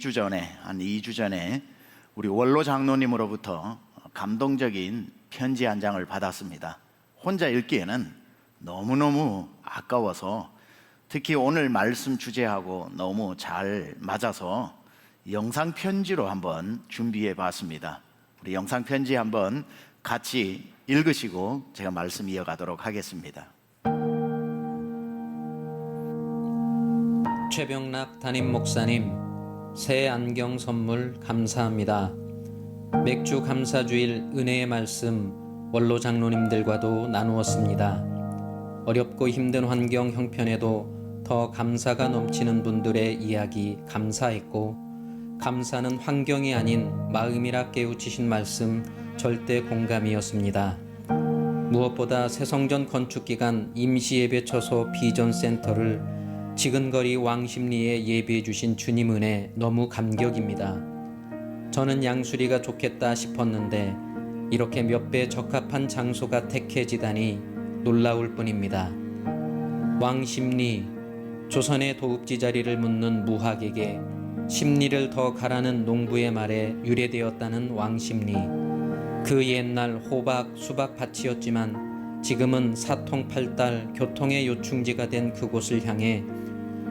한 2주 전에 우리 원로 장로님으로부터 감동적인 편지 한 장을 받았습니다. 혼자 읽기에는 너무너무 아까워서, 특히 오늘 말씀 주제하고 너무 잘 맞아서 영상 편지로 한번 준비해 봤습니다. 우리 영상 편지 한번 같이 읽으시고 제가 말씀 이어가도록 하겠습니다. 최병락 담임 목사님, 새 안경 선물 감사합니다. 맥주 감사주일 은혜의 말씀 원로 장로님들과도 나누었습니다. 어렵고 힘든 환경 형편에도 더 감사가 넘치는 분들의 이야기 감사했고, 감사는 환경이 아닌 마음이라 깨우치신 말씀 절대 공감이었습니다. 무엇보다 새성전 건축기간 임시예배처소 비전센터를 지근거리 왕십리에 예배해 주신 주님 은혜 너무 감격입니다. 저는 양수리가 좋겠다 싶었는데 이렇게 몇 배 적합한 장소가 택해지다니 놀라울 뿐입니다. 왕십리, 조선의 도읍지 자리를 묻는 무학에게 십리를 더 가라는 농부의 말에 유래되었다는 왕십리. 그 옛날 호박, 수박 밭이었지만 지금은 사통팔달 교통의 요충지가 된 그곳을 향해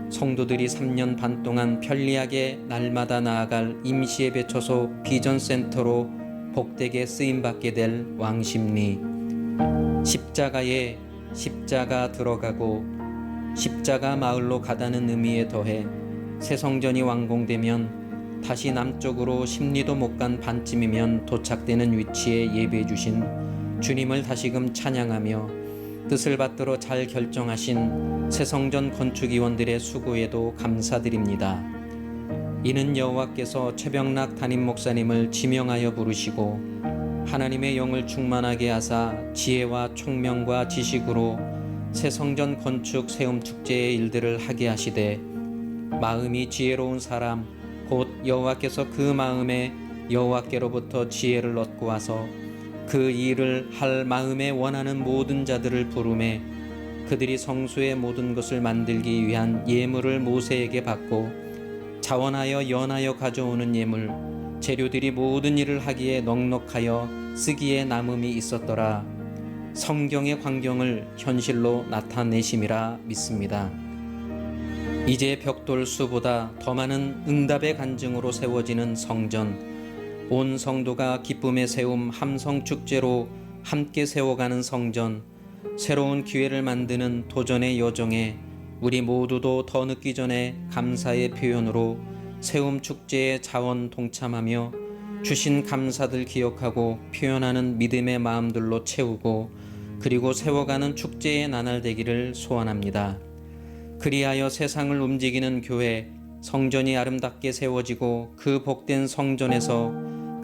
성도들이 3년 반 동안 편리하게 날마다 나아갈 임시예배처소 비전센터로 복되게 쓰임받게 될 왕십리. 십자가에 십자가 들어가고 십자가 마을로 가다는 의미에 더해 새성전이 완공되면 다시 남쪽으로 십리도 못 간 반쯤이면 도착되는 위치에 예배해 주신 주님을 다시금 찬양하며 뜻을 받들어 잘 결정하신 새성전 건축위원들의 수고에도 감사드립니다. 이는 여호와께서 최병락 담임 목사님을 지명하여 부르시고 하나님의 영을 충만하게 하사 지혜와 총명과 지식으로 새성전 건축 세움 축제의 일들을 하게 하시되, 마음이 지혜로운 사람 곧 여호와께서 그 마음에 여호와께로부터 지혜를 얻고 와서 그 일을 할 마음에 원하는 모든 자들을 부르매 그들이 성소의 모든 것을 만들기 위한 예물을 모세에게 받고 자원하여 연하여 가져오는 예물 재료들이 모든 일을 하기에 넉넉하여 쓰기에 남음이 있었더라. 성경의 광경을 현실로 나타내심이라 믿습니다. 이제 벽돌 수보다 더 많은 응답의 간증으로 세워지는 성전, 온 성도가 기쁨의 세움 함성축제로 함께 세워가는 성전, 새로운 기회를 만드는 도전의 여정에 우리 모두도 더 늦기 전에 감사의 표현으로 세움 축제에 자원 동참하며 주신 감사들 기억하고 표현하는 믿음의 마음들로 채우고, 그리고 세워가는 축제의 나날 되기를 소원합니다. 그리하여 세상을 움직이는 교회, 성전이 아름답게 세워지고 그 복된 성전에서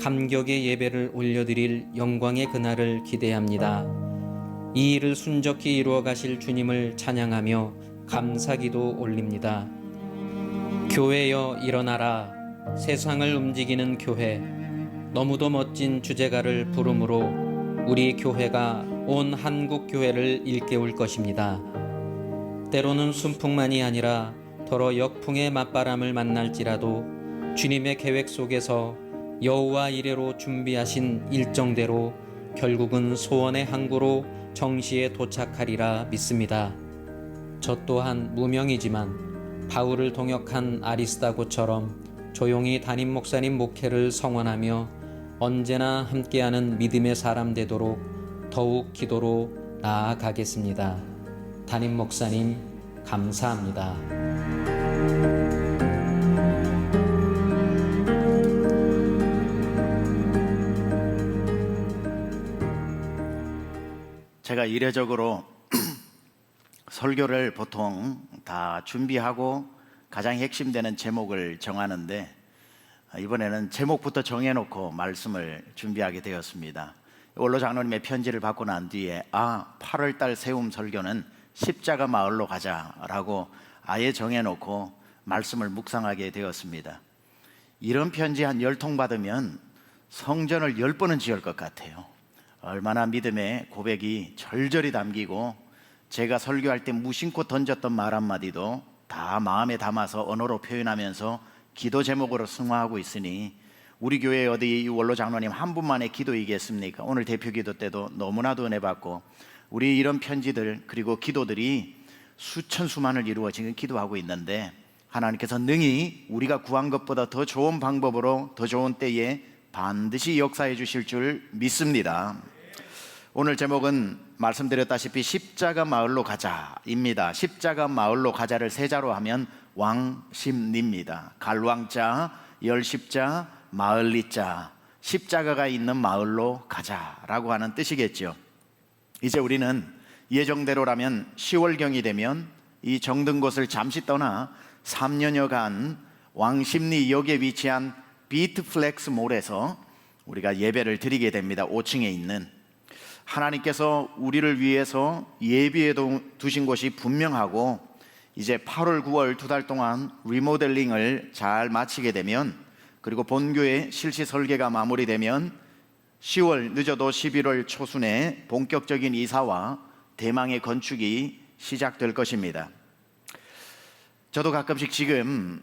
감격의 예배를 올려드릴 영광의 그날을 기대합니다. 이 일을 순적히 이루어 가실 주님을 찬양하며 감사기도 올립니다. 교회여 일어나라. 세상을 움직이는 교회. 너무도 멋진 주제가를 부름으로 우리 교회가 온 한국 교회를 일깨울 것입니다. 때로는 순풍만이 아니라 더러 역풍의 맞바람을 만날지라도 주님의 계획 속에서 여호와 이레로 준비하신 일정대로 결국은 소원의 항구로 정시에 도착하리라 믿습니다. 저 또한 무명이지만 바울을 동역한 아리스다고처럼 조용히 담임 목사님 목회를 성원하며 언제나 함께하는 믿음의 사람 되도록 더욱 기도로 나아가겠습니다. 담임 목사님 감사합니다. 제가 이례적으로 설교를 보통 다 준비하고 가장 핵심되는 제목을 정하는데, 이번에는 제목부터 정해놓고 말씀을 준비하게 되었습니다. 원로 장로님의 편지를 받고 난 뒤에 8월달 세움 설교는 십자가 마을로 가자라고 아예 정해놓고 말씀을 묵상하게 되었습니다. 이런 편지 한 10통 받으면 성전을 10번은 지을 것 같아요. 얼마나 믿음의 고백이 절절히 담기고, 제가 설교할 때 무심코 던졌던 말 한마디도 다 마음에 담아서 언어로 표현하면서 기도 제목으로 승화하고 있으니 우리 교회 어디 원로 장로님 한 분만의 기도이겠습니까? 오늘 대표 기도 때도 너무나도 은혜 받고 우리 이런 편지들 그리고 기도들이 수천 수만을 이루어 지금 기도하고 있는데 하나님께서 능히 우리가 구한 것보다 더 좋은 방법으로 더 좋은 때에 반드시 역사해 주실 줄 믿습니다. 오늘 제목은 말씀드렸다시피 십자가 마을로 가자입니다. 십자가 마을로 가자를 세자로 하면 왕십리입니다. 갈왕자, 열십자, 마을리자, 십자가가 있는 마을로 가자라고 하는 뜻이겠죠. 이제 우리는 예정대로라면 10월경이 되면 이 정든 곳을 잠시 떠나 3년여간 왕십리역에 위치한 비트플렉스 몰에서 우리가 예배를 드리게 됩니다. 5층에 있는 하나님께서 우리를 위해서 예비해 두신 곳이 분명하고 이제 8월, 9월 2달 동안 리모델링을 잘 마치게 되면 그리고 본교회 실시 설계가 마무리되면 10월 늦어도 11월 초순에 본격적인 이사와 대망의 건축이 시작될 것입니다. 저도 가끔씩 지금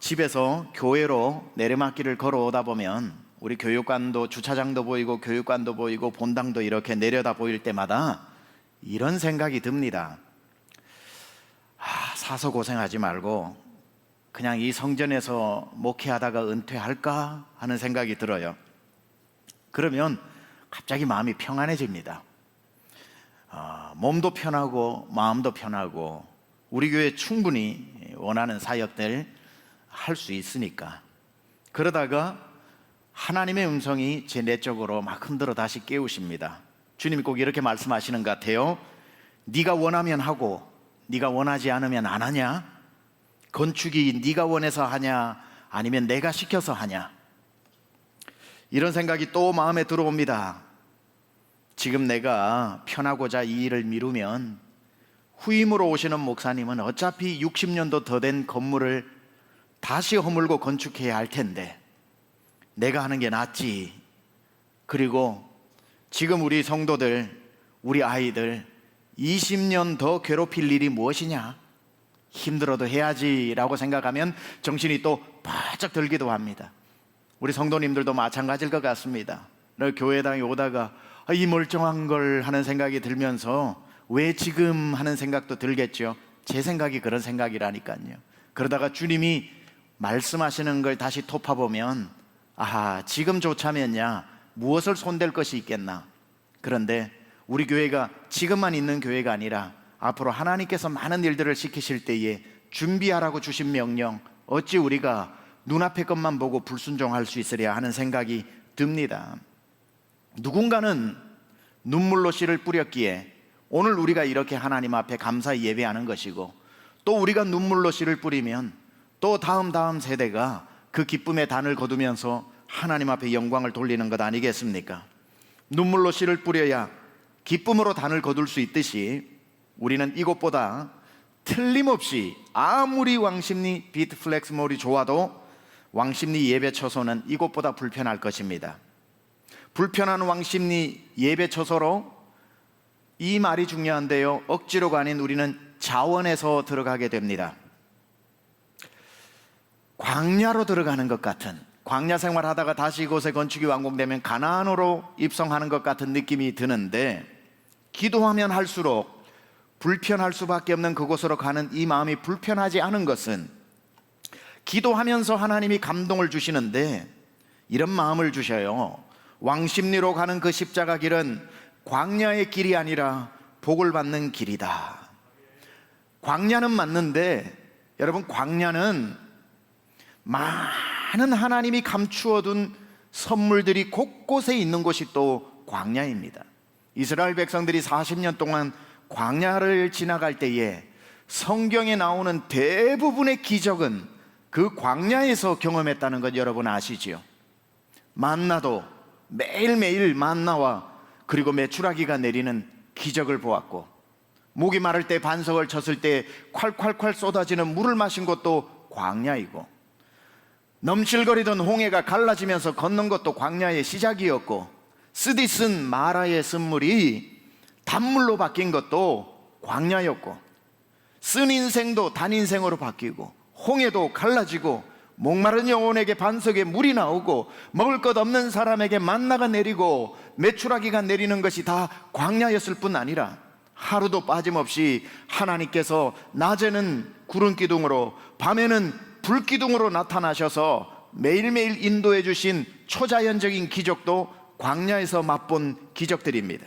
집에서 교회로 내리막길을 걸어오다 보면 우리 교육관도 주차장도 보이고 교육관도 보이고 본당도 이렇게 내려다 보일 때마다 이런 생각이 듭니다. 사서 고생하지 말고 그냥 이 성전에서 목회하다가 은퇴할까 하는 생각이 들어요. 그러면 갑자기 마음이 평안해집니다. 몸도 편하고 마음도 편하고 우리 교회 충분히 원하는 사역들 할 수 있으니까. 그러다가 하나님의 음성이 제 내적으로 막 흔들어 다시 깨우십니다. 주님이 꼭 이렇게 말씀하시는 것 같아요. 네가 원하면 하고 네가 원하지 않으면 안 하냐? 건축이 네가 원해서 하냐 아니면 내가 시켜서 하냐? 이런 생각이 또 마음에 들어옵니다. 지금 내가 편하고자 이 일을 미루면 후임으로 오시는 목사님은 어차피 60년도 더 된 건물을 다시 허물고 건축해야 할 텐데 내가 하는 게 낫지. 그리고 지금 우리 성도들, 우리 아이들 20년 더 괴롭힐 일이 무엇이냐? 힘들어도 해야지 라고 생각하면 정신이 또 바짝 들기도 합니다. 우리 성도님들도 마찬가지일 것 같습니다. 교회당에 오다가 이 멀쩡한 걸 하는 생각이 들면서 왜 지금 하는 생각도 들겠죠. 제 생각이 그런 생각이라니까요. 그러다가 주님이 말씀하시는 걸 다시 톱아보면 지금 좋자면야 무엇을 손댈 것이 있겠나. 그런데 우리 교회가 지금만 있는 교회가 아니라 앞으로 하나님께서 많은 일들을 시키실 때에 준비하라고 주신 명령, 어찌 우리가 눈앞의 것만 보고 불순종할 수 있으랴 하는 생각이 듭니다. 누군가는 눈물로 씨를 뿌렸기에 오늘 우리가 이렇게 하나님 앞에 감사히 예배하는 것이고, 또 우리가 눈물로 씨를 뿌리면 또 다음 세대가 그 기쁨의 단을 거두면서 하나님 앞에 영광을 돌리는 것 아니겠습니까? 눈물로 씨를 뿌려야 기쁨으로 단을 거둘 수 있듯이 우리는 이곳보다 틀림없이 아무리 왕십리 비트플렉스몰이 좋아도 왕십리 예배 처소는 이곳보다 불편할 것입니다. 불편한 왕십리 예배 처소로, 이 말이 중요한데요, 억지로가 아닌 우리는 자원해서 들어가게 됩니다. 광야로 들어가는 것 같은, 광야 생활하다가 다시 이곳에 건축이 완공되면 가나안으로 입성하는 것 같은 느낌이 드는데, 기도하면 할수록 불편할 수밖에 없는 그곳으로 가는 이 마음이 불편하지 않은 것은, 기도하면서 하나님이 감동을 주시는데 이런 마음을 주셔요. 왕십리로 가는 그 십자가 길은 광야의 길이 아니라 복을 받는 길이다. 광야는 맞는데 여러분, 광야는 많은 하나님이 감추어둔 선물들이 곳곳에 있는 곳이 또 광야입니다. 이스라엘 백성들이 40년 동안 광야를 지나갈 때에 성경에 나오는 대부분의 기적은 그 광야에서 경험했다는 것 여러분 아시지요? 만나도 매일매일 만나와 그리고 메추라기가 내리는 기적을 보았고, 목이 마를 때 반석을 쳤을 때 콸콸콸 쏟아지는 물을 마신 것도 광야이고, 넘실거리던 홍해가 갈라지면서 걷는 것도 광야의 시작이었고, 쓰디쓴 마라의 쓴물이 단물로 바뀐 것도 광야였고, 쓴 인생도 단인생으로 바뀌고, 홍해도 갈라지고 목마른 영혼에게 반석에 물이 나오고 먹을 것 없는 사람에게 만나가 내리고 메추라기가 내리는 것이 다 광야였을 뿐 아니라 하루도 빠짐없이 하나님께서 낮에는 구름 기둥으로 밤에는 불 기둥으로 나타나셔서 매일매일 인도해 주신 초자연적인 기적도 광야에서 맛본 기적들입니다.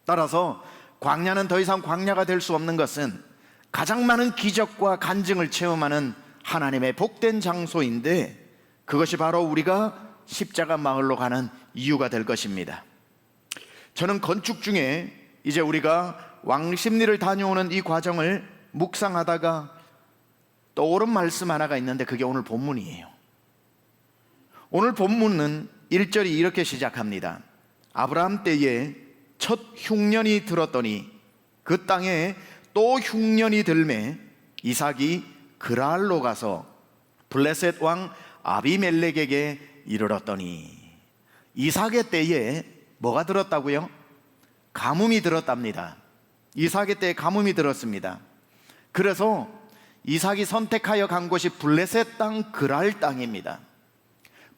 따라서 광야는 더 이상 광야가 될 수 없는 것은 가장 많은 기적과 간증을 체험하는 하나님의 복된 장소인데, 그것이 바로 우리가 십자가 마을로 가는 이유가 될 것입니다. 저는 건축 중에 이제 우리가 왕십리를 다녀오는 이 과정을 묵상하다가 떠오른 말씀 하나가 있는데 그게 오늘 본문이에요. 오늘 본문은 1절이 이렇게 시작합니다. 아브라함 때에 첫 흉년이 들었더니 그 땅에 또 흉년이 들매 이삭이 그랄로 가서 블레셋 왕 아비멜렉에게 이르렀더니, 이삭의 때에 뭐가 들었다고요? 가뭄이 들었답니다. 이삭의 때에 가뭄이 들었습니다. 그래서 이삭이 선택하여 간 곳이 블레셋 땅 그랄 땅입니다.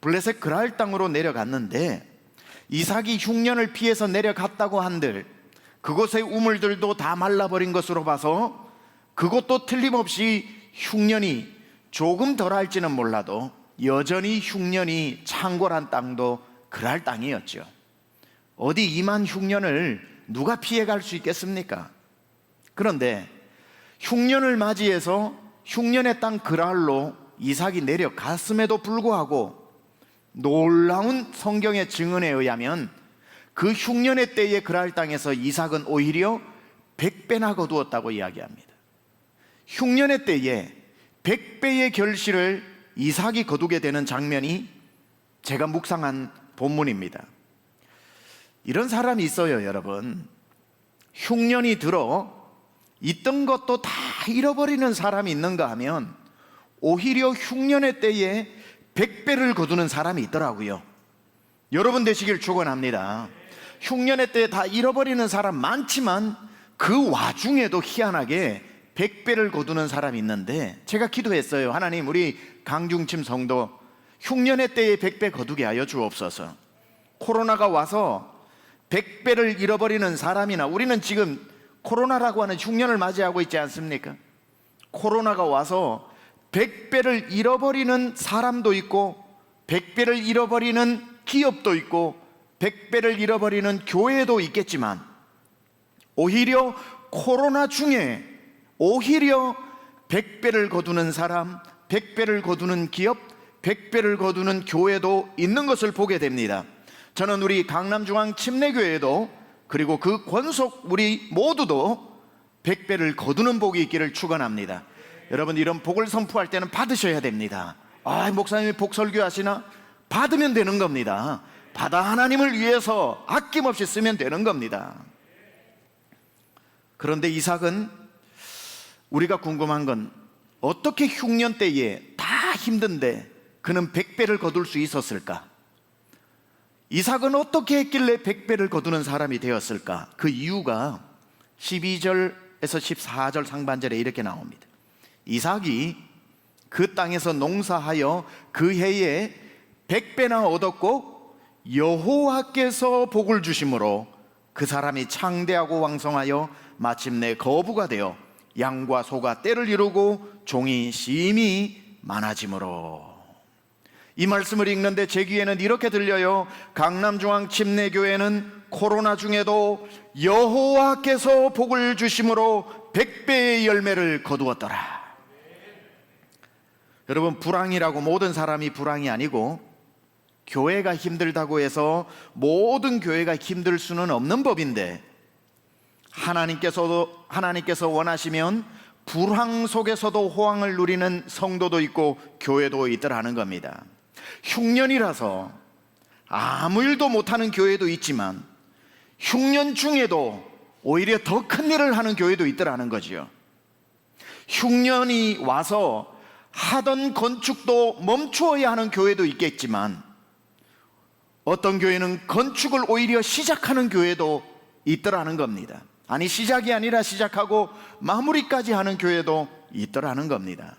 블레셋 그랄 땅으로 내려갔는데 이삭이 흉년을 피해서 내려갔다고 한들 그곳의 우물들도 다 말라버린 것으로 봐서 그것도 틀림없이 흉년이 조금 덜할지는 몰라도 여전히 흉년이 창궐한 땅도 그랄 땅이었죠. 어디 이만 흉년을 누가 피해갈 수 있겠습니까? 그런데 흉년을 맞이해서 흉년의 땅 그랄로 이삭이 내려갔음에도 불구하고 놀라운 성경의 증언에 의하면 그 흉년의 때의 그랄 땅에서 이삭은 오히려 100배나 거두었다고 이야기합니다. 흉년의 때에 100배의 결실을 이삭이 거두게 되는 장면이 제가 묵상한 본문입니다. 이런 사람이 있어요, 여러분. 흉년이 들어 있던 것도 다 잃어버리는 사람이 있는가 하면 오히려 흉년의 때에 100배를 거두는 사람이 있더라고요. 여러분 되시길 축원합니다. 흉년의 때에 다 잃어버리는 사람 많지만 그 와중에도 희한하게 100배를 거두는 사람이 있는데, 제가 기도했어요. 하나님, 우리 강중침 성도 흉년의 때에 100배 거두게 하여 주옵소서. 코로나가 와서 100배를 잃어버리는 사람이나, 우리는 지금 코로나라고 하는 흉년을 맞이하고 있지 않습니까? 코로나가 와서 100배를 잃어버리는 사람도 있고 100배를 잃어버리는 기업도 있고 100배를 잃어버리는 교회도 있겠지만, 오히려 코로나 중에 오히려 100배를 거두는 사람, 100배를 거두는 기업, 100배를 거두는 교회도 있는 것을 보게 됩니다. 저는 우리 강남중앙 침례교회도, 그리고 그 권속 우리 모두도 100배를 거두는 복이 있기를 축원합니다. 여러분, 이런 복을 선포할 때는 받으셔야 됩니다. 목사님이 복설교 하시나? 받으면 되는 겁니다. 받아 하나님을 위해서 아낌없이 쓰면 되는 겁니다. 그런데 이삭은, 우리가 궁금한 건 어떻게 흉년 때에 다 힘든데 그는 100배를 거둘 수 있었을까? 이삭은 어떻게 했길래 100배를 거두는 사람이 되었을까? 그 이유가 12절에서 14절 상반절에 이렇게 나옵니다. 이삭이 그 땅에서 농사하여 그 해에 100배나 얻었고 여호와께서 복을 주심으로 그 사람이 창대하고 왕성하여 마침내 거부가 되어 양과 소가 때를 이루고 종이 심히 많아지므로. 이 말씀을 읽는데 제 귀에는 이렇게 들려요. 강남중앙 침례교회는 코로나 중에도 여호와께서 복을 주심으로 100배의 열매를 거두었더라. 여러분, 불황이라고 모든 사람이 불황이 아니고, 교회가 힘들다고 해서 모든 교회가 힘들 수는 없는 법인데, 하나님께서 원하시면 불황 속에서도 호황을 누리는 성도도 있고 교회도 있더라는 겁니다. 흉년이라서 아무 일도 못하는 교회도 있지만 흉년 중에도 오히려 더 큰 일을 하는 교회도 있더라는 거지요. 흉년이 와서 하던 건축도 멈추어야 하는 교회도 있겠지만, 어떤 교회는 건축을 오히려 시작하는 교회도 있더라는 겁니다. 아니, 시작이 아니라 시작하고 마무리까지 하는 교회도 있더라는 겁니다.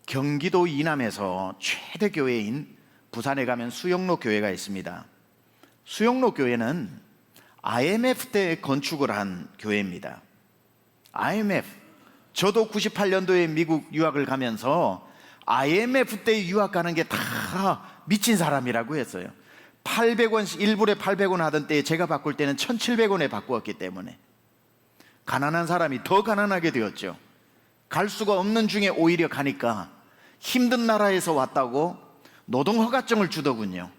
경기도 이남에서 최대 교회인 부산에 가면 수영로 교회가 있습니다. 수영로 교회는 IMF 때 건축을 한 교회입니다. IMF, 저도 98년도에 미국 유학을 가면서 IMF 때 유학 가는 게 다 미친 사람이라고 했어요. 800원, 1불에 800원 하던 때에 제가 바꿀 때는 1700원에 바꾸었기 때문에 가난한 사람이 더 가난하게 되었죠. 갈 수가 없는 중에 오히려 가니까 힘든 나라에서 왔다고 노동허가증을 주더군요.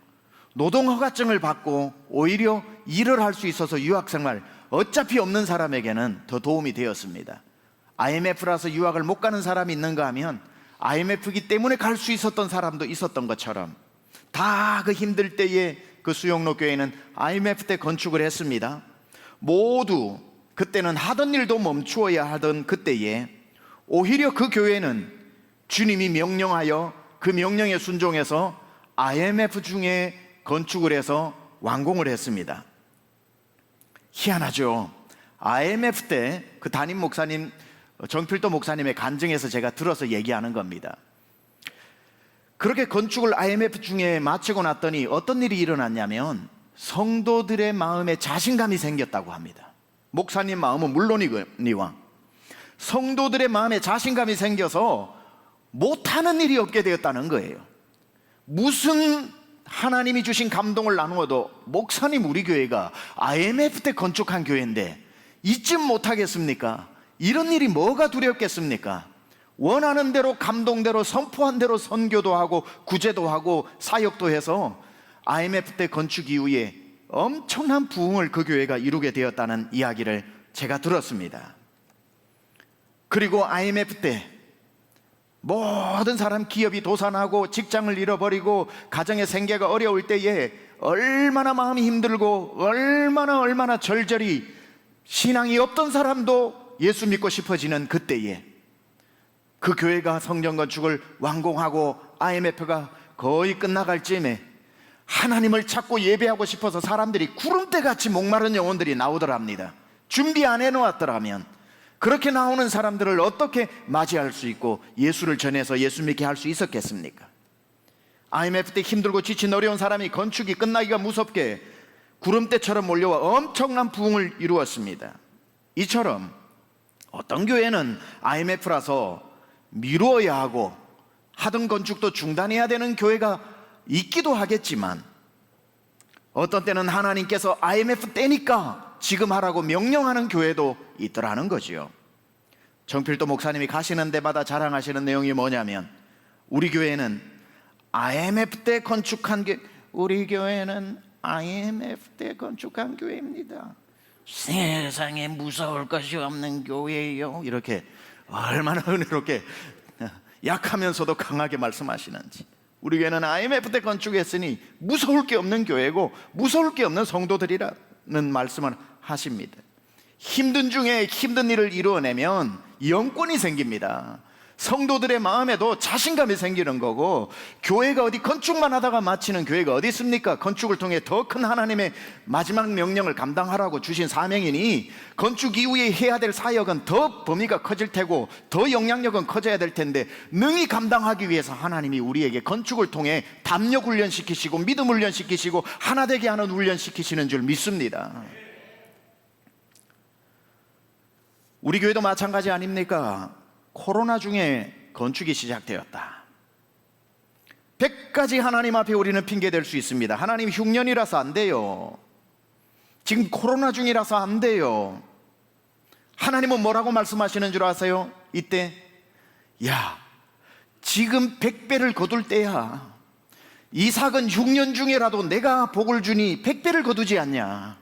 노동허가증을 받고 오히려 일을 할 수 있어서 유학생활 어차피 없는 사람에게는 더 도움이 되었습니다. IMF라서 유학을 못 가는 사람이 있는가 하면 IMF이기 때문에 갈 수 있었던 사람도 있었던 것처럼 다 그 힘들 때에 그 수영로 교회는 IMF 때 건축을 했습니다. 모두 그때는 하던 일도 멈추어야 하던 그때에 오히려 그 교회는 주님이 명령하여 그 명령에 순종해서 IMF 중에 건축을 해서 완공을 했습니다. 희한하죠. IMF 때 그 담임 목사님 정필도 목사님의 간증에서 제가 들어서 얘기하는 겁니다. 그렇게 건축을 IMF 중에 마치고 났더니 어떤 일이 일어났냐면 성도들의 마음에 자신감이 생겼다고 합니다. 목사님 마음은 물론이거니와 성도들의 마음에 자신감이 생겨서 못하는 일이 없게 되었다는 거예요. 무슨 하나님이 주신 감동을 나누어도 목사님 우리 교회가 IMF 때 건축한 교회인데 이쯤 못하겠습니까? 이런 일이 뭐가 두렵겠습니까? 원하는 대로 감동대로 선포한 대로 선교도 하고 구제도 하고 사역도 해서 IMF 때 건축 이후에 엄청난 부흥을 그 교회가 이루게 되었다는 이야기를 제가 들었습니다. 그리고 IMF 때 모든 사람 기업이 도산하고 직장을 잃어버리고 가정의 생계가 어려울 때에 얼마나 마음이 힘들고 얼마나 절절히 신앙이 없던 사람도 예수 믿고 싶어지는 그때에 그 교회가 성전 건축을 완공하고 IMF가 거의 끝나갈 즈음에 하나님을 찾고 예배하고 싶어서 사람들이 구름대같이 목마른 영혼들이 나오더랍니다. 준비 안 해놓았더라면 그렇게 나오는 사람들을 어떻게 맞이할 수 있고 예수를 전해서 예수 믿게 할 수 있었겠습니까? IMF 때 힘들고 지친 어려운 사람이 건축이 끝나기가 무섭게 구름대처럼 몰려와 엄청난 부흥을 이루었습니다. 이처럼 어떤 교회는 IMF라서 미루어야 하고 하던 건축도 중단해야 되는 교회가 있기도 하겠지만 어떤 때는 하나님께서 IMF 때니까 지금 하라고 명령하는 교회도 있더라는 거지요. 정필도 목사님이 가시는 데마다 자랑하시는 내용이 뭐냐면 우리 교회는 IMF 때 건축한 우리 교회는 IMF 때 건축한 교회입니다. 세상에 무서울 것이 없는 교회예요. 이렇게 얼마나 은혜롭게 약하면서도 강하게 말씀하시는지. 우리 교회는 IMF 때 건축했으니 무서울 게 없는 교회고 무서울 게 없는 성도들이라는 말씀을 하십니다. 힘든 중에 힘든 일을 이루어내면 영권이 생깁니다. 성도들의 마음에도 자신감이 생기는 거고 교회가 어디 건축만 하다가 마치는 교회가 어디 있습니까? 건축을 통해 더 큰 하나님의 마지막 명령을 감당하라고 주신 사명이니 건축 이후에 해야 될 사역은 더 범위가 커질 테고 더 영향력은 커져야 될 텐데 능히 감당하기 위해서 하나님이 우리에게 건축을 통해 담력 훈련시키시고 믿음 훈련시키시고 하나 되게 하는 훈련시키시는 줄 믿습니다. 우리 교회도 마찬가지 아닙니까? 코로나 중에 건축이 시작되었다. 100가지 하나님 앞에 우리는 핑계댈 수 있습니다. 하나님 흉년이라서 안 돼요. 지금 코로나 중이라서 안 돼요. 하나님은 뭐라고 말씀하시는 줄 아세요? 이때 야 지금 100배를 거둘 때야. 이삭은 흉년 중에라도 내가 복을 주니 100배를 거두지 않냐.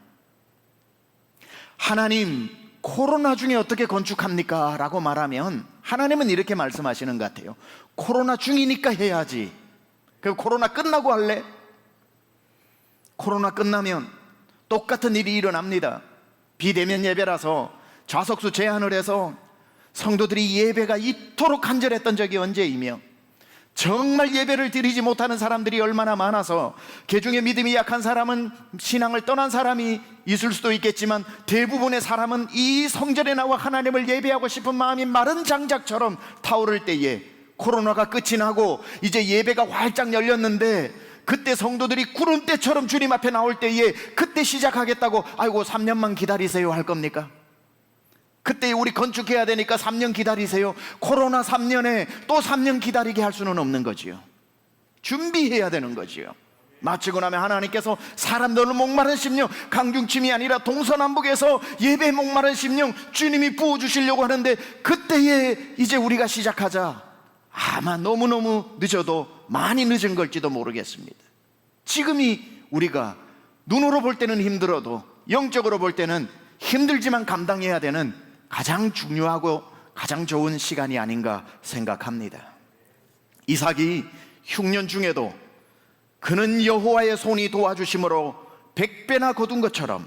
하나님 코로나 중에 어떻게 건축합니까? 라고 말하면 하나님은 이렇게 말씀하시는 것 같아요. 코로나 중이니까 해야지. 그럼 코로나 끝나고 할래? 코로나 끝나면 똑같은 일이 일어납니다. 비대면 예배라서 좌석수 제한을 해서 성도들이 예배가 이토록 간절했던 적이 언제이며 정말 예배를 드리지 못하는 사람들이 얼마나 많아서 개중에 믿음이 약한 사람은 신앙을 떠난 사람이 있을 수도 있겠지만 대부분의 사람은 이 성전에 나와 하나님을 예배하고 싶은 마음이 마른 장작처럼 타오를 때에 코로나가 끝이 나고 이제 예배가 활짝 열렸는데, 그때 성도들이 구름대처럼 주님 앞에 나올 때에 그때 시작하겠다고 아이고 3년만 기다리세요 할 겁니까? 그때 우리 건축해야 되니까 3년 기다리세요, 코로나 3년에 또 3년 기다리게 할 수는 없는 거지요. 준비해야 되는 거지요. 마치고 나면 하나님께서 사람들을 목마른 심령, 강중침이 아니라 동서남북에서 예배 목마른 심령 주님이 부어주시려고 하는데, 그때에 이제 우리가 시작하자 아마 너무너무 늦어도 많이 늦은 걸지도 모르겠습니다. 지금이 우리가 눈으로 볼 때는 힘들어도 영적으로 볼 때는 힘들지만 감당해야 되는 가장 중요하고 가장 좋은 시간이 아닌가 생각합니다. 이삭이 흉년 중에도 그는 여호와의 손이 도와주심으로 100배나 거둔 것처럼,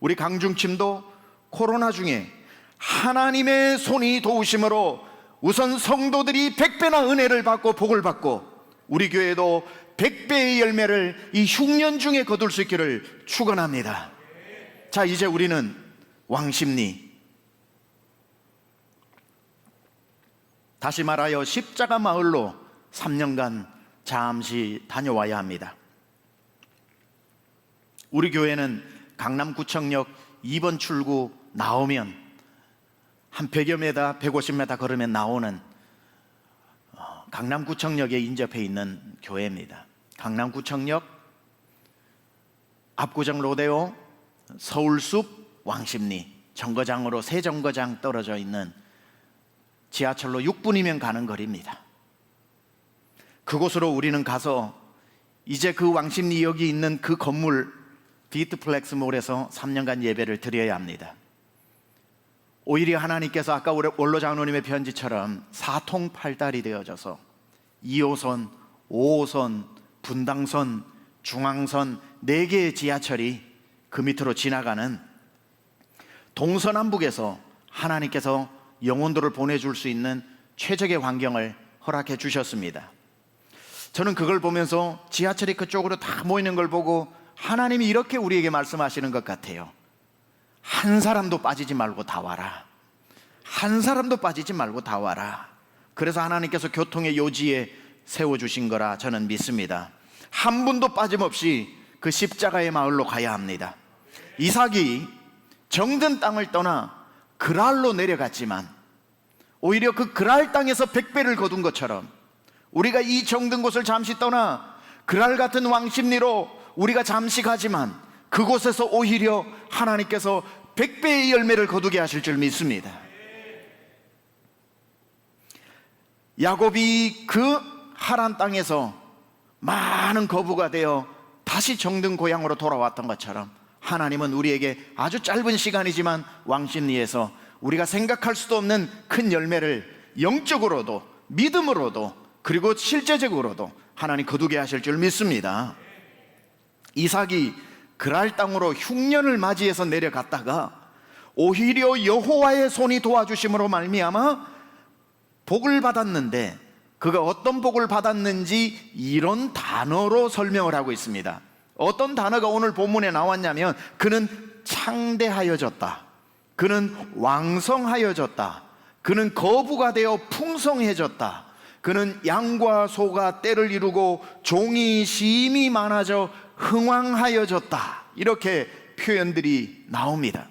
우리 강중침도 코로나 중에 하나님의 손이 도우심으로 우선 성도들이 100배나 은혜를 받고 복을 받고, 우리 교회도 100배의 열매를 이 흉년 중에 거둘 수 있기를 축원합니다. 자, 이제 우리는 왕십리, 다시 말하여 십자가 마을로 3년간 잠시 다녀와야 합니다. 우리 교회는 강남구청역 2번 출구 나오면 한 100여 미터, 150m 걸으면 나오는 강남구청역에 인접해 있는 교회입니다. 강남구청역, 압구정 로데오, 서울숲, 왕십리 정거장으로 세 정거장 떨어져 있는 지하철로 6분이면 가는 거리입니다. 그곳으로 우리는 가서 이제 그 왕십리역이 있는 그 건물 비트플렉스몰에서 3년간 예배를 드려야 합니다. 오히려 하나님께서 아까 원로 장로님의 편지처럼 사통팔달이 되어져서 2호선, 5호선, 분당선, 중앙선 4개의 지하철이 그 밑으로 지나가는 동서남북에서 하나님께서 영혼들을 보내줄 수 있는 최적의 환경을 허락해 주셨습니다. 저는 그걸 보면서 지하철이 그쪽으로 다 모이는 걸 보고 하나님이 이렇게 우리에게 말씀하시는 것 같아요. 한 사람도 빠지지 말고 다 와라. 한 사람도 빠지지 말고 다 와라. 그래서 하나님께서 교통의 요지에 세워주신 거라 저는 믿습니다. 한 분도 빠짐없이 그 십자가의 마을로 가야 합니다. 이삭이 정든 땅을 떠나 그랄로 내려갔지만, 오히려 그 그랄 땅에서 100배를 거둔 것처럼 우리가 이 정든 곳을 잠시 떠나 그랄 같은 왕십리로 우리가 잠시 가지만, 그곳에서 오히려 하나님께서 100배의 열매를 거두게 하실 줄 믿습니다. 야곱이 그 하란 땅에서 많은 거부가 되어 다시 정든 고향으로 돌아왔던 것처럼, 하나님은 우리에게 아주 짧은 시간이지만 왕십리에서 우리가 생각할 수도 없는 큰 열매를 영적으로도 믿음으로도 그리고 실제적으로도 하나님 거두게 하실 줄 믿습니다. 이삭이 그랄 땅으로 흉년을 맞이해서 내려갔다가 오히려 여호와의 손이 도와주심으로 말미암아 복을 받았는데, 그가 어떤 복을 받았는지 이런 단어로 설명을 하고 있습니다. 어떤 단어가 오늘 본문에 나왔냐면, 그는 창대하여졌다, 그는 왕성하여졌다, 그는 거부가 되어 풍성해졌다, 그는 양과 소가 떼를 이루고 종이 심이 많아져 흥왕하여졌다, 이렇게 표현들이 나옵니다.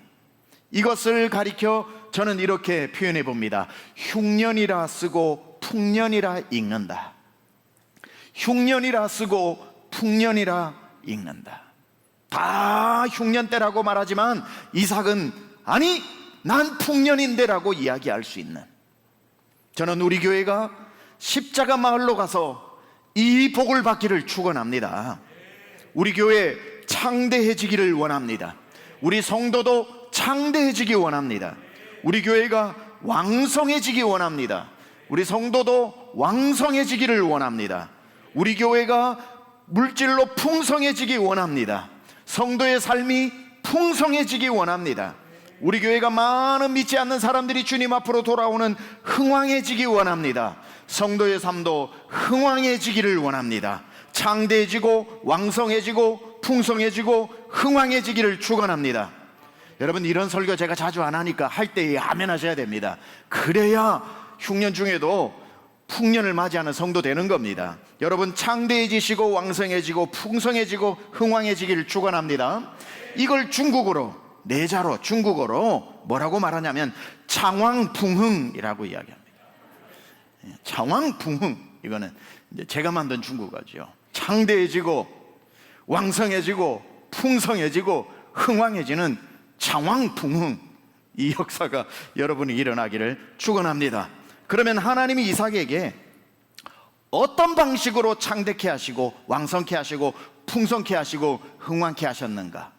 이것을 가리켜 저는 이렇게 표현해 봅니다. 흉년이라 쓰고 풍년이라 읽는다. 흉년이라 쓰고 풍년이라 읽는다. 다 흉년 때라고 말하지만 이삭은 아니 난 풍년인데라고 이야기할 수 있는, 저는 우리 교회가 십자가 마을로 가서 이 복을 받기를 축원합니다. 우리 교회 창대해지기를 원합니다. 우리 성도도 창대해지기 원합니다. 우리 교회가 왕성해지기 원합니다. 우리 성도도 왕성해지기를 원합니다. 우리 교회가 물질로 풍성해지기 원합니다. 성도의 삶이 풍성해지기 원합니다. 우리 교회가 많은 믿지 않는 사람들이 주님 앞으로 돌아오는 흥왕해지기 원합니다. 성도의 삶도 흥왕해지기를 원합니다. 창대해지고 왕성해지고 풍성해지고 흥왕해지기를 축원합니다. 여러분, 이런 설교 제가 자주 안 하니까 할 때에 아멘 하셔야 됩니다. 그래야 흉년 중에도 풍년을 맞이하는 성도 되는 겁니다. 여러분, 창대해지시고 왕성해지고 풍성해지고 흥왕해지기를 축원합니다. 이걸 중국어로, 내자로 중국어로 뭐라고 말하냐면 창왕풍흥이라고 이야기합니다. 창왕풍흥, 이거는 이제 제가 만든 중국어죠. 창대해지고 왕성해지고 풍성해지고 흥왕해지는 창왕풍흥, 이 역사가 여러분이 일어나기를 축원합니다. 그러면 하나님이 이삭에게 어떤 방식으로 창대케 하시고 왕성케 하시고 풍성케 하시고 흥왕케 하셨는가?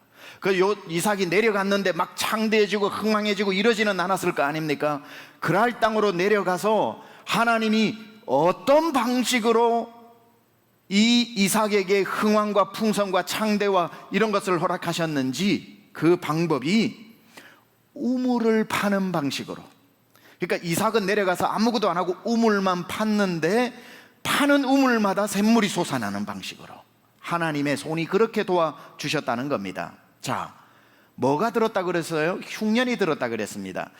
이삭이 내려갔는데 막 창대해지고 흥왕해지고 이러지는 않았을 거 아닙니까? 그랄 땅으로 내려가서 하나님이 어떤 방식으로 이 이삭에게 흥왕과 풍성과 창대와 이런 것을 허락하셨는지, 그 방법이 우물을 파는 방식으로. 그러니까 이삭은 내려가서 아무것도 안 하고 우물만 팠는데 파는 우물마다 샘물이 솟아나는 방식으로 하나님의 손이 그렇게 도와주셨다는 겁니다. 자, 뭐가 들었다 그랬어요? 흉년이 들었다 그랬습니다.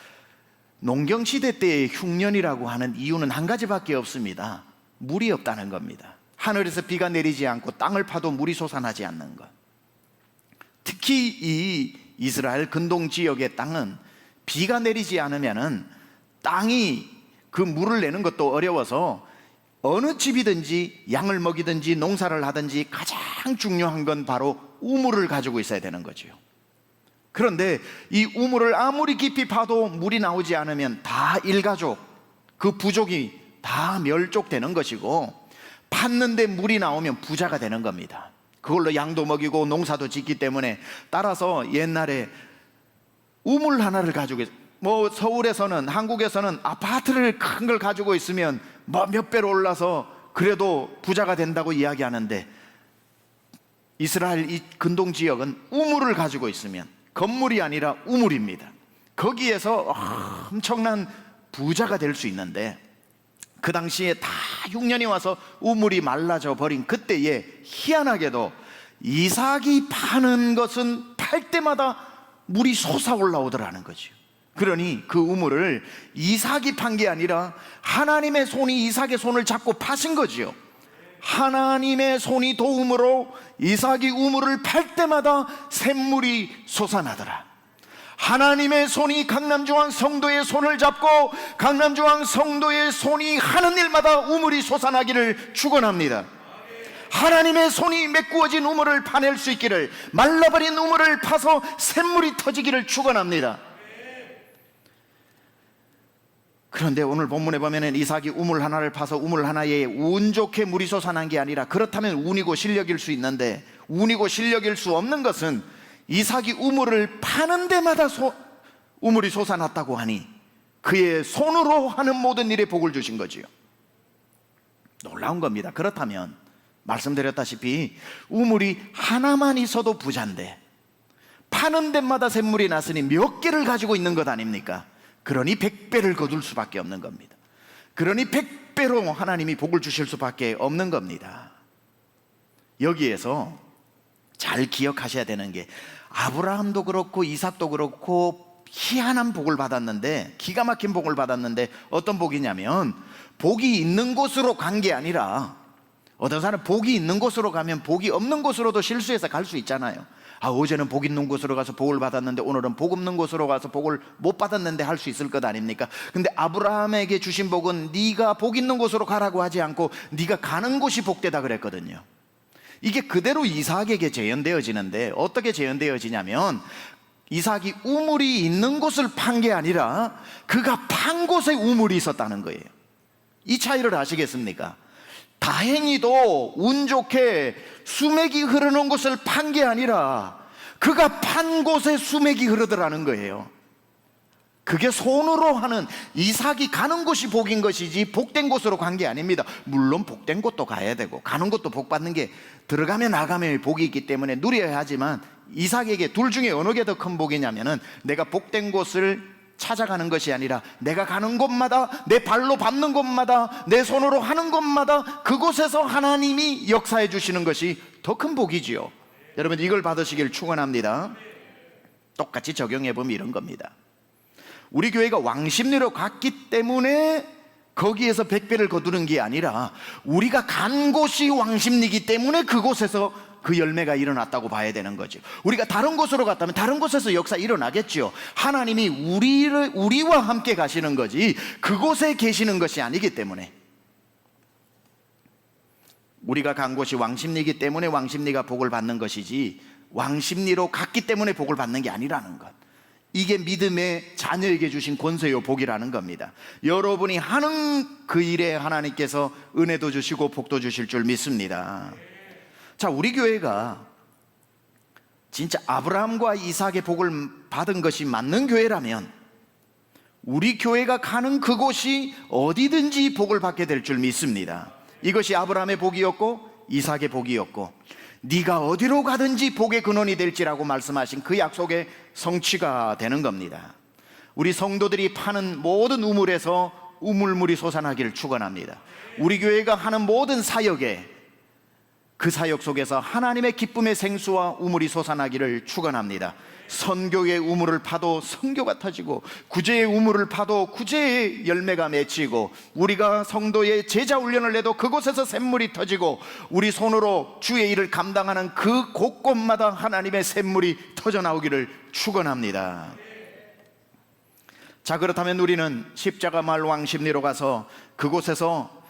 농경시대 때의 흉년이라고 하는 이유는 한 가지밖에 없습니다. 물이 없다는 겁니다. 하늘에서 비가 내리지 않고 땅을 파도 물이 솟아나지 않는 것. 특히 이 이스라엘 근동 지역의 땅은 비가 내리지 않으면은 땅이 그 물을 내는 것도 어려워서 어느 집이든지 양을 먹이든지 농사를 하든지 가장 중요한 건 바로 우물을 가지고 있어야 되는 거죠. 그런데 이 우물을 아무리 깊이 파도 물이 나오지 않으면 다 일가족, 그 부족이 다 멸족되는 것이고, 팠는데 물이 나오면 부자가 되는 겁니다. 그걸로 양도 먹이고 농사도 짓기 때문에, 따라서 옛날에 우물 하나를 가지고, 서울에서는, 한국에서는 아파트를 큰 걸 가지고 있으면 몇 배로 올라서 그래도 부자가 된다고 이야기하는데, 이스라엘 이 근동 지역은 우물을 가지고 있으면, 건물이 아니라 우물입니다. 거기에서 엄청난 부자가 될 수 있는데, 그 당시에 다 흉년이 와서 우물이 말라져 버린 그때에 희한하게도 이삭이 파는 것은 팔 때마다 물이 솟아 올라오더라는 거죠. 그러니 그 우물을 이삭이 판 게 아니라 하나님의 손이 이삭의 손을 잡고 파신 거지요. 하나님의 손이 도움으로 이삭이 우물을 팔 때마다 샘물이 솟아나더라. 하나님의 손이 강남중앙 성도의 손을 잡고 강남중앙 성도의 손이 하는 일마다 우물이 솟아나기를 축원합니다. 하나님의 손이 메꾸어진 우물을 파낼 수 있기를, 말라버린 우물을 파서 샘물이 터지기를 축원합니다. 그런데 오늘 본문에 보면은 이삭이 우물 하나를 파서 우물 하나에 운 좋게 물이 솟아난 게 아니라, 그렇다면 운이고 실력일 수 있는데 운이고 실력일 수 없는 것은 이삭이 우물을 파는 데마다 우물이 솟아났다고 하니 그의 손으로 하는 모든 일에 복을 주신 거지요. 놀라운 겁니다. 그렇다면 말씀드렸다시피 우물이 하나만 있어도 부자인데 파는 데마다 샘물이 났으니 몇 개를 가지고 있는 것 아닙니까? 그러니 100배를 거둘 수밖에 없는 겁니다. 그러니 100배로 하나님이 복을 주실 수밖에 없는 겁니다. 여기에서 잘 기억하셔야 되는 게, 아브라함도 그렇고 이삭도 그렇고 희한한 복을 받았는데, 기가 막힌 복을 받았는데, 어떤 복이냐면 복이 있는 곳으로 간 게 아니라, 어떤 사람은 복이 있는 곳으로 가면 복이 없는 곳으로도 실수해서 갈 수 있잖아요. 어제는 복 있는 곳으로 가서 복을 받았는데 오늘은 복 없는 곳으로 가서 복을 못 받았는데 할 수 있을 것 아닙니까? 근데 아브라함에게 주신 복은 네가 복 있는 곳으로 가라고 하지 않고 네가 가는 곳이 복되다 그랬거든요. 이게 그대로 이삭에게 재현되어지는데, 어떻게 재현되어지냐면 이삭이 우물이 있는 곳을 판 게 아니라 그가 판 곳에 우물이 있었다는 거예요. 이 차이를 아시겠습니까? 다행히도 운 좋게 수맥이 흐르는 곳을 판 게 아니라 그가 판 곳에 수맥이 흐르더라는 거예요. 그게 손으로 하는, 이삭이 가는 곳이 복인 것이지 복된 곳으로 간 게 아닙니다. 물론 복된 곳도 가야 되고 가는 곳도 복 받는 게, 들어가면 나가면 복이 있기 때문에 누려야 하지만, 이삭에게 둘 중에 어느 게 더 큰 복이냐면은 내가 복된 곳을 찾아가는 것이 아니라 내가 가는 곳마다, 내 발로 밟는 곳마다, 내 손으로 하는 곳마다 그곳에서 하나님이 역사해 주시는 것이 더 큰 복이지요. 여러분, 이걸 받으시길 축원합니다. 똑같이 적용해 보면 이런 겁니다. 우리 교회가 왕십리로 갔기 때문에 거기에서 백배를 거두는 게 아니라 우리가 간 곳이 왕십리이기 때문에 그곳에서 그 열매가 일어났다고 봐야 되는 거죠. 우리가 다른 곳으로 갔다면 다른 곳에서 역사 일어나겠죠. 하나님이 우리와 함께 가시는 거지 그곳에 계시는 것이 아니기 때문에, 우리가 간 곳이 왕십리이기 때문에 왕십리가 복을 받는 것이지 왕십리로 갔기 때문에 복을 받는 게 아니라는 것, 이게 믿음의 자녀에게 주신 권세요 복이라는 겁니다. 여러분이 하는 그 일에 하나님께서 은혜도 주시고 복도 주실 줄 믿습니다. 자, 우리 교회가 진짜 아브라함과 이삭의 복을 받은 것이 맞는 교회라면 우리 교회가 가는 그곳이 어디든지 복을 받게 될 줄 믿습니다. 이것이 아브라함의 복이었고 이삭의 복이었고, 네가 어디로 가든지 복의 근원이 될지라고 말씀하신 그 약속의 성취가 되는 겁니다. 우리 성도들이 파는 모든 우물에서 우물물이 솟아나기를 축원합니다. 우리 교회가 하는 모든 사역에, 그 사역 속에서 하나님의 기쁨의 생수와 우물이 솟아나기를 축원합니다. 선교의 우물을 파도 선교가 터지고, 구제의 우물을 파도 구제의 열매가 맺히고, 우리가 성도의 제자 훈련을 해도 그곳에서 샘물이 터지고, 우리 손으로 주의 일을 감당하는 그 곳곳마다 하나님의 샘물이 터져 나오기를 축원합니다. 자, 그렇다면 우리는 십자가 마을 왕십리로 가서 그곳에서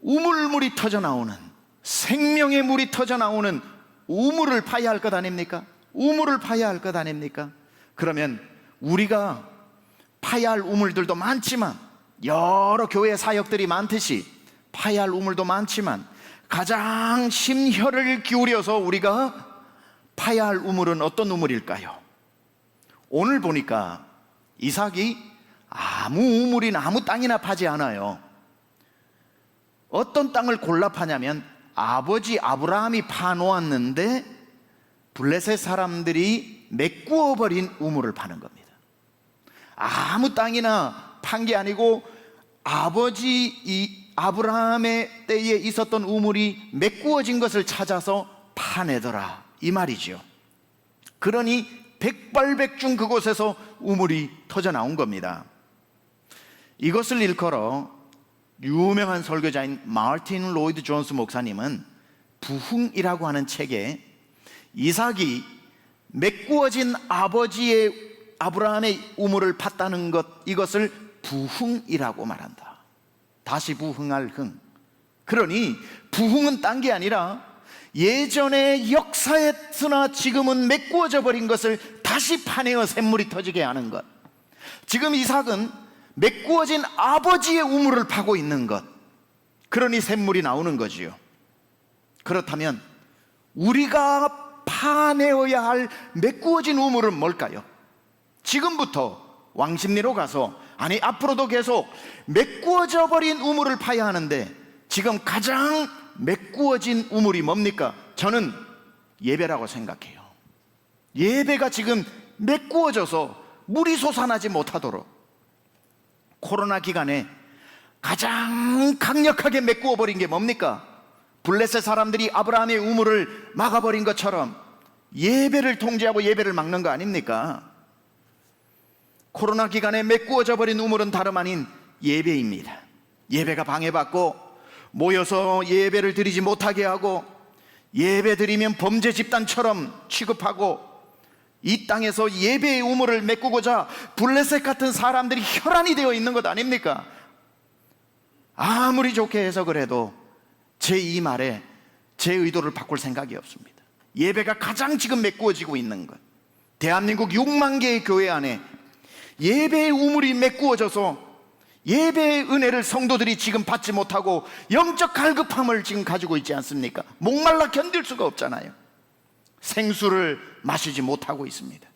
우물물이 터져 나오는, 생명의 물이 터져 나오는 우물을 파야 할 것 아닙니까? 우물을 파야 할 것 아닙니까? 그러면 우리가 파야 할 우물들도 많지만, 여러 교회 사역들이 많듯이 파야 할 우물도 많지만, 가장 심혈을 기울여서 우리가 파야 할 우물은 어떤 우물일까요? 오늘 보니까 이삭이 아무 우물이나 아무 땅이나 파지 않아요. 어떤 땅을 골라 파냐면 아버지 아브라함이 파놓았는데 블레셋 사람들이 메꾸어 버린 우물을 파는 겁니다. 아무 땅이나 판 게 아니고 아버지 이 아브라함의 때에 있었던 우물이 메꾸어진 것을 찾아서 파내더라, 이 말이죠. 그러니 백발백중 그곳에서 우물이 터져 나온 겁니다. 이것을 일컬어 유명한 설교자인 마틴 로이드 존스 목사님은 부흥이라고 하는 책에 이삭이 메꾸어진 아버지의 아브라함의 우물을 팠다는 것, 이것을 부흥이라고 말한다. 다시 부흥할 흥. 그러니 부흥은 딴 게 아니라 예전의 역사에서나 지금은 메꾸어져 버린 것을 다시 파내어 샘물이 터지게 하는 것. 지금 이삭은 메꾸어진 아버지의 우물을 파고 있는 것, 그러니 샘물이 나오는 거지요. 그렇다면 우리가 파내어야 할 메꾸어진 우물은 뭘까요? 지금부터 왕십리로 가서, 아니 앞으로도 계속 메꾸어져 버린 우물을 파야 하는데, 지금 가장 메꾸어진 우물이 뭡니까? 저는 예배라고 생각해요. 예배가 지금 메꾸어져서 물이 솟아나지 못하도록, 코로나 기간에 가장 강력하게 메꾸어 버린 게 뭡니까? 블레셋 사람들이 아브라함의 우물을 막아버린 것처럼 예배를 통제하고 예배를 막는 거 아닙니까? 코로나 기간에 메꾸어져 버린 우물은 다름 아닌 예배입니다. 예배가 방해받고 모여서 예배를 드리지 못하게 하고, 예배 드리면 범죄 집단처럼 취급하고, 이 땅에서 예배의 우물을 메꾸고자 블레셋 같은 사람들이 혈안이 되어 있는 것 아닙니까? 아무리 좋게 해석을 해도 제 이 말에 제 의도를 바꿀 생각이 없습니다. 예배가 가장 지금 메꾸어지고 있는 것, 대한민국 6만 개의 교회 안에 예배의 우물이 메꾸어져서 예배의 은혜를 성도들이 지금 받지 못하고 영적 갈급함을 지금 가지고 있지 않습니까? 목말라 견딜 수가 없잖아요. 생수를 마시지 못하고 있습니다.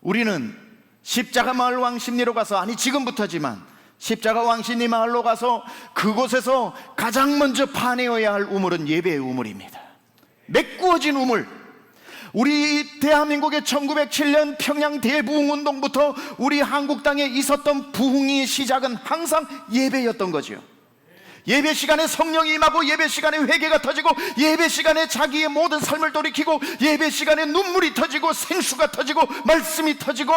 우리는 십자가 마을 왕십리로 가서, 아니 지금부터지만 십자가 왕십리 마을로 가서 그곳에서 가장 먼저 파내어야 할 우물은 예배의 우물입니다. 메꾸어진 우물. 우리 대한민국의 1907년 평양 대부흥운동부터 우리 한국 땅에 있었던 부흥의 시작은 항상 예배였던 거죠. 예배 시간에 성령이 임하고, 예배 시간에 회개가 터지고, 예배 시간에 자기의 모든 삶을 돌이키고, 예배 시간에 눈물이 터지고 생수가 터지고 말씀이 터지고,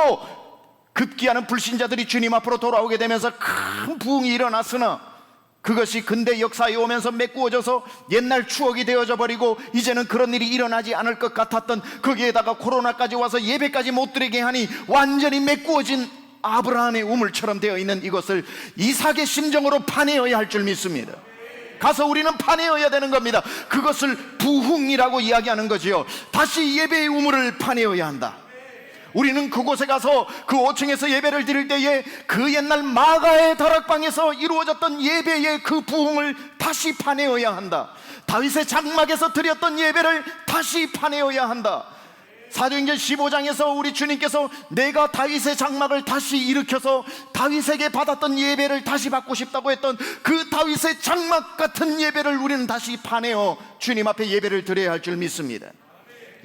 급기야는 불신자들이 주님 앞으로 돌아오게 되면서 큰 부흥이 일어났으나 그것이 근대 역사에 오면서 메꾸어져서 옛날 추억이 되어져 버리고 이제는 그런 일이 일어나지 않을 것 같았던, 거기에다가 코로나까지 와서 예배까지 못 드리게 하니 완전히 메꾸어진 아브라함의 우물처럼 되어 있는 이것을 이삭의 심정으로 파내어야 할 줄 믿습니다. 가서 우리는 파내어야 되는 겁니다. 그것을 부흥이라고 이야기하는 거지요. 다시 예배의 우물을 파내어야 한다. 우리는 그곳에 가서 그 5층에서 예배를 드릴 때에 그 옛날 마가의 다락방에서 이루어졌던 예배의 그 부흥을 다시 파내어야 한다. 다윗의 장막에서 드렸던 예배를 다시 파내어야 한다. 사도행전 15장에서 우리 주님께서 내가 다윗의 장막을 다시 일으켜서 다윗에게 받았던 예배를 다시 받고 싶다고 했던 그 다윗의 장막 같은 예배를 우리는 다시 파내어 주님 앞에 예배를 드려야 할 줄 믿습니다.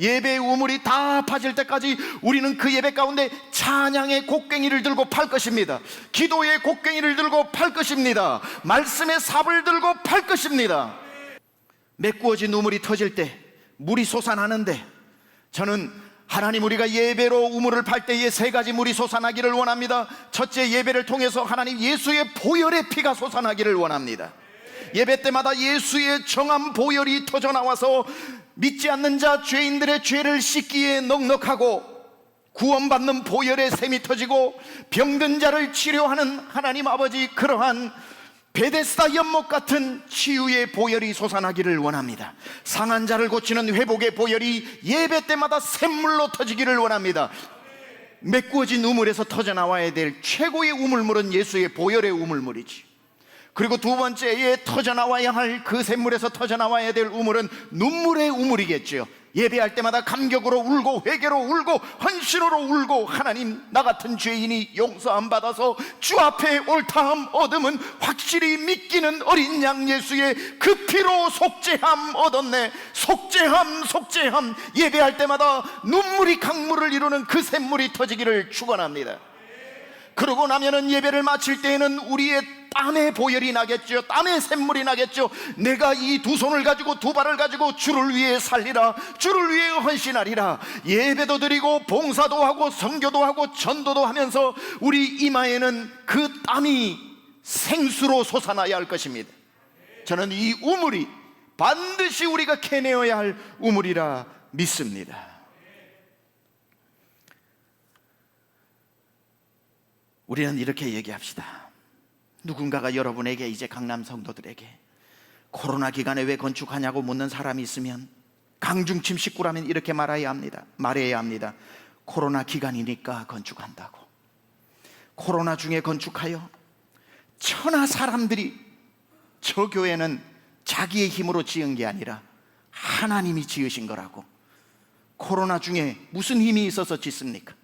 예배의 우물이 다 파질 때까지 우리는 그 예배 가운데 찬양의 곡괭이를 들고 팔 것입니다. 기도의 곡괭이를 들고 팔 것입니다. 말씀의 삽을 들고 팔 것입니다. 메꾸어진 우물이 터질 때, 물이 솟아나는데, 저는 하나님, 우리가 예배로 우물을 팔 때에 세 가지 물이 솟아나기를 원합니다. 첫째, 예배를 통해서 하나님 예수의 보혈의 피가 솟아나기를 원합니다. 예배 때마다 예수의 정한 보혈이 터져 나와서 믿지 않는 자, 죄인들의 죄를 씻기에 넉넉하고 구원받는 보혈의 샘이 터지고 병든 자를 치료하는 하나님 아버지, 그러한 베데스다 연못 같은 치유의 보혈이 솟아나기를 원합니다. 상한 자를 고치는 회복의 보혈이 예배 때마다 샘물로 터지기를 원합니다. 메꾸어진 우물에서 터져 나와야 될 최고의 우물물은 예수의 보혈의 우물물이지. 그리고 두 번째에 터져 나와야 할 그 샘물에서 터져 나와야 될 우물은 눈물의 우물이겠죠. 예배할 때마다 감격으로 울고 회개로 울고 헌신으로 울고, 하나님, 나 같은 죄인이 용서함 받아서 주 앞에 옳다함 얻음은 확실히 믿기는 어린 양 예수의 그 피로 속죄함 얻었네. 속죄함. 예배할 때마다 눈물이 강물을 이루는 그 샘물이 터지기를 축원합니다. 그러고 나면은 예배를 마칠 때에는 우리의 땀의 보혈이 나겠죠. 땀의 샘물이 나겠죠. 내가 이 두 손을 가지고 두 발을 가지고 주를 위해 살리라, 주를 위해 헌신하리라. 예배도 드리고 봉사도 하고 선교도 하고 전도도 하면서 우리 이마에는 그 땀이 생수로 솟아나야 할 것입니다. 저는 이 우물이 반드시 우리가 캐내어야 할 우물이라 믿습니다. 우리는 이렇게 얘기합시다. 누군가가 여러분에게, 이제 강남 성도들에게 코로나 기간에 왜 건축하냐고 묻는 사람이 있으면 강중침 식구라면 이렇게 말해야 합니다. 코로나 기간이니까 건축한다고. 코로나 중에 건축하여 천하 사람들이, 저 교회는 자기의 힘으로 지은 게 아니라 하나님이 지으신 거라고. 코로나 중에 무슨 힘이 있어서 짓습니까?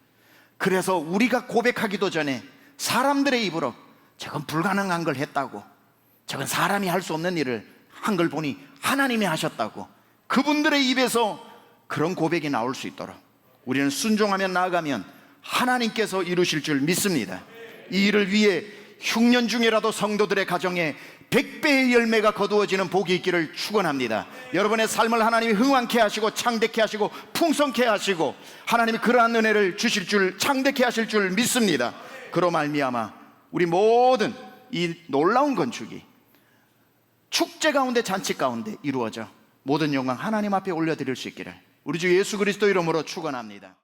그래서 우리가 고백하기도 전에 사람들의 입으로 저건 불가능한 걸 했다고, 저건 사람이 할 수 없는 일을 한 걸 보니 하나님이 하셨다고, 그분들의 입에서 그런 고백이 나올 수 있도록 우리는 순종하며 나아가면 하나님께서 이루실 줄 믿습니다. 이 일을 위해 흉년 중에라도 성도들의 가정에 100배의 열매가 거두어지는 복이 있기를 축원합니다. 여러분의 삶을 하나님이 흥왕케 하시고 창대케 하시고 풍성케 하시고 하나님이 그러한 은혜를 주실 줄, 창대케 하실 줄 믿습니다. 그로 말미암아 우리 모든 이 놀라운 건축이 축제 가운데, 잔치 가운데 이루어져 모든 영광 하나님 앞에 올려드릴 수 있기를 우리 주 예수 그리스도 이름으로 축원합니다.